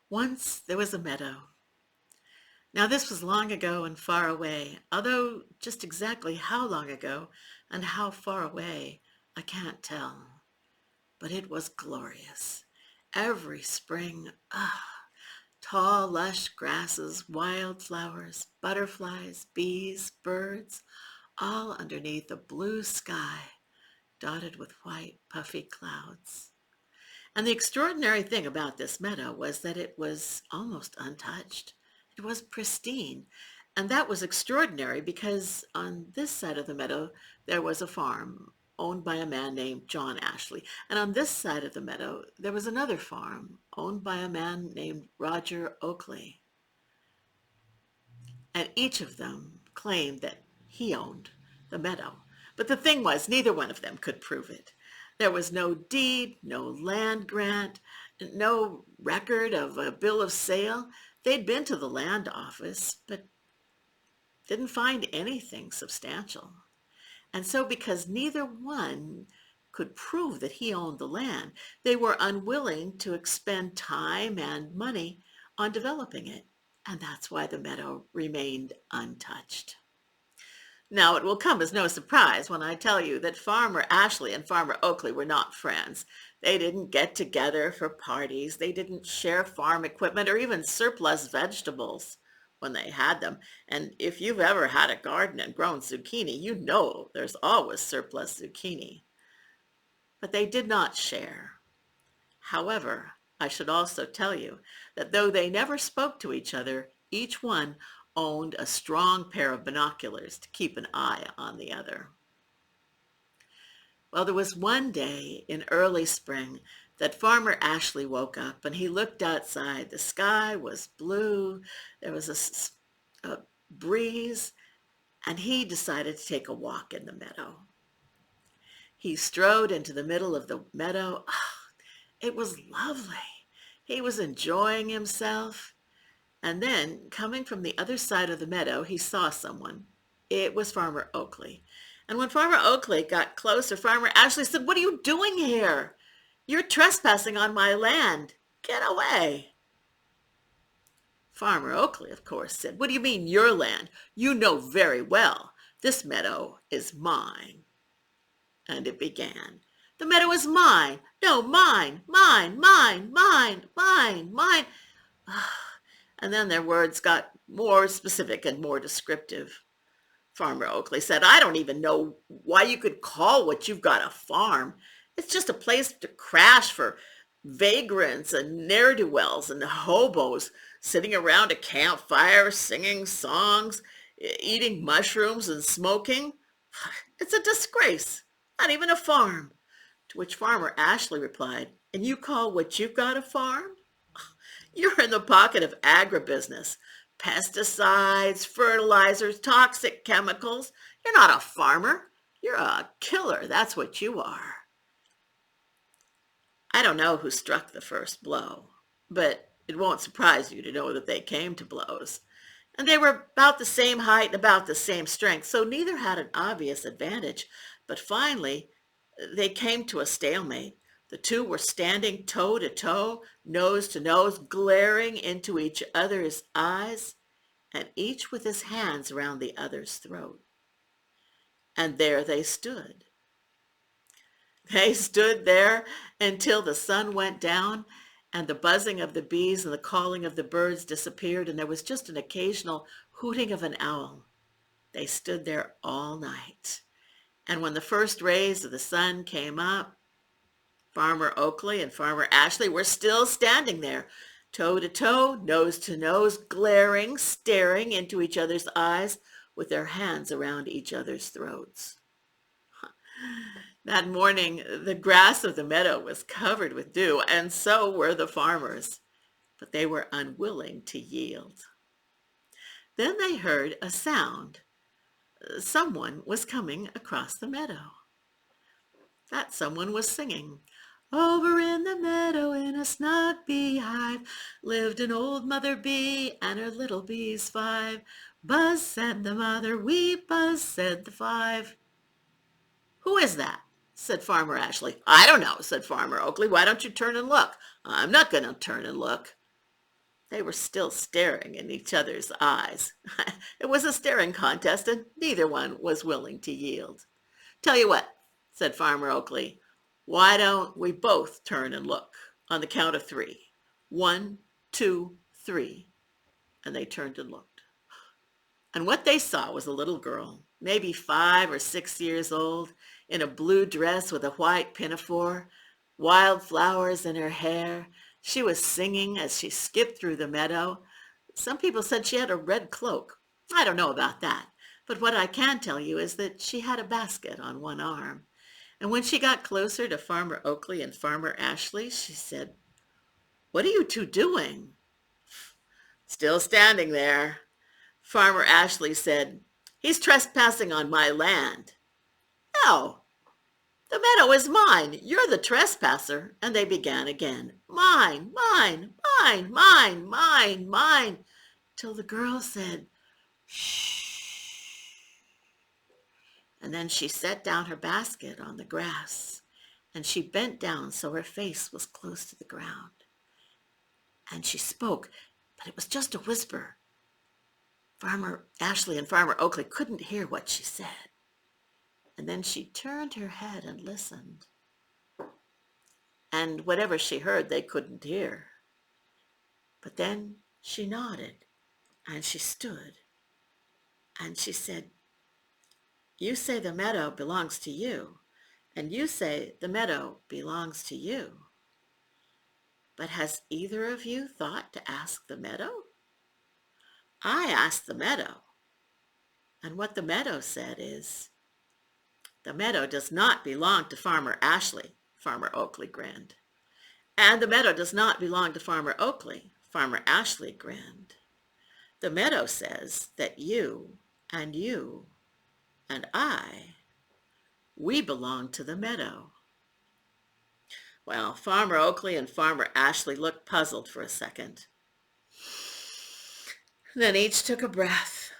Once there was a meadow. Now this was long ago and far away, although just exactly how long ago and how far away I can't tell. But it was glorious. Every spring, tall, lush grasses, wild flowers, butterflies, bees, birds, all underneath a blue sky dotted with white, puffy clouds. And the extraordinary thing about this meadow was that it was almost untouched. It was pristine. And that was extraordinary because on this side of the meadow, there was a farm owned by a man named John Ashley. And on this side of the meadow, there was another farm owned by a man named Roger Oakley. And each of them claimed that he owned the meadow. But the thing was, neither one of them could prove it. There was no deed, no land grant, no record of a bill of sale. They'd been to the land office, but didn't find anything substantial. And so because neither one could prove that he owned the land, they were unwilling to expend time and money on developing it. And that's why the meadow remained untouched. Now, it will come as no surprise when I tell you that Farmer Ashley and Farmer Oakley were not friends. They didn't get together for parties. They didn't share farm equipment or even surplus vegetables when they had them. And if you've ever had a garden and grown zucchini, you know there's always surplus zucchini. But they did not share. However, I should also tell you that though they never spoke to each other, each one owned a strong pair of binoculars to keep an eye on the other. Well, there was one day in early spring that Farmer Ashley woke up and he looked outside. The sky was blue, there was a breeze, and he decided to take a walk in the meadow. He strode into the middle of the meadow. It was lovely. He was enjoying himself. And then, coming from the other side of the meadow, he saw someone. It was Farmer Oakley. And when Farmer Oakley got closer, Farmer Ashley said, "What are you doing here? You're trespassing on my land. Get away." Farmer Oakley, of course, said, "What do you mean, your land? You know very well this meadow is mine." And it began. "The meadow is mine. No, mine, mine, mine, mine, mine, mine." And then their words got more specific and more descriptive. Farmer Oakley said, "I don't even know why you could call what you've got a farm. It's just a place to crash for vagrants and ne'er-do-wells and hobos sitting around a campfire, singing songs, eating mushrooms and smoking. It's a disgrace, not even a farm." To which Farmer Ashley replied, "And you call what you've got a farm? You're in the pocket of agribusiness, pesticides, fertilizers, toxic chemicals. You're not a farmer. You're a killer. That's what you are." I don't know who struck the first blow, but it won't surprise you to know that they came to blows. And they were about the same height and about the same strength, so neither had an obvious advantage. But finally, they came to a stalemate. The two were standing toe to toe, nose to nose, glaring into each other's eyes, and each with his hands around the other's throat. And there they stood. They stood there until the sun went down and the buzzing of the bees and the calling of the birds disappeared, and there was just an occasional hooting of an owl. They stood there all night. And when the first rays of the sun came up, Farmer Oakley and Farmer Ashley were still standing there, toe to toe, nose to nose, glaring, staring into each other's eyes with their hands around each other's throats. That morning, the grass of the meadow was covered with dew, and so were the farmers, but they were unwilling to yield. Then they heard a sound. Someone was coming across the meadow. That someone was singing. "Over in the meadow in a snug beehive lived an old mother bee and her little bees 5. Buzz, said the mother, wee buzz, said the 5. "Who is that?" said Farmer Ashley. "I don't know," said Farmer Oakley. "Why don't you turn and look?" "I'm not going to turn and look." They were still staring in each other's eyes. It was a staring contest, and neither one was willing to yield. "Tell you what," said Farmer Oakley, "why don't we both turn and look on the count of three? One, two, three." And they turned and looked. And what they saw was a little girl, maybe 5 or 6 years old, in a blue dress with a white pinafore, wild flowers in her hair. She was singing as she skipped through the meadow. Some people said she had a red cloak. I don't know about that, but what I can tell you is that she had a basket on one arm. And when she got closer to Farmer Oakley and Farmer Ashley, she said, "What are you two doing?" "Still standing there." Farmer Ashley said, "He's trespassing on my land." "No, the meadow is mine. You're the trespasser." And they began again. "Mine, mine, mine, mine, mine, mine," till the girl said, "Shh." And then she set down her basket on the grass, and she bent down so her face was close to the ground. And she spoke, but it was just a whisper. Farmer Ashley and Farmer Oakley couldn't hear what she said. And then she turned her head and listened. And whatever she heard, they couldn't hear. But then she nodded, and she stood, and she said, "You say the meadow belongs to you, and you say the meadow belongs to you. But has either of you thought to ask the meadow?" "I asked the meadow, and what the meadow said is, 'The meadow does not belong to Farmer Ashley.'" Farmer Oakley grinned. "And the meadow does not belong to Farmer Oakley." Farmer Ashley grinned. "The meadow says that you and we belong to the meadow." Well, Farmer Oakley and Farmer Ashley looked puzzled for a second. Then each took a breath,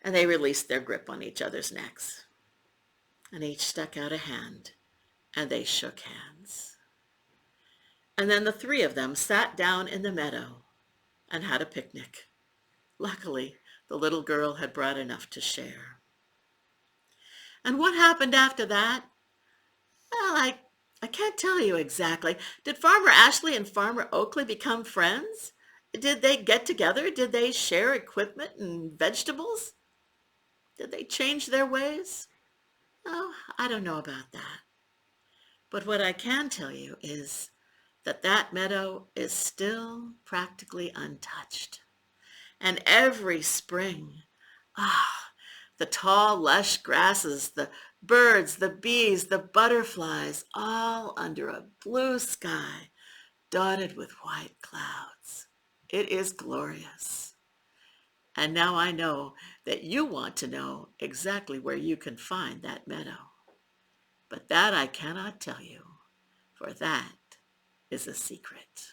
and they released their grip on each other's necks. And each stuck out a hand, and they shook hands. And then the three of them sat down in the meadow and had a picnic. Luckily, the little girl had brought enough to share. And what happened after that? Well, I can't tell you exactly. Did Farmer Ashley and Farmer Oakley become friends? Did they get together? Did they share equipment and vegetables? Did they change their ways? Oh, I don't know about that. But what I can tell you is that that meadow is still practically untouched. And every spring, the tall, lush grasses, the birds, the bees, the butterflies, all under a blue sky dotted with white clouds. It is glorious. And now I know that you want to know exactly where you can find that meadow. But that I cannot tell you, for that is a secret.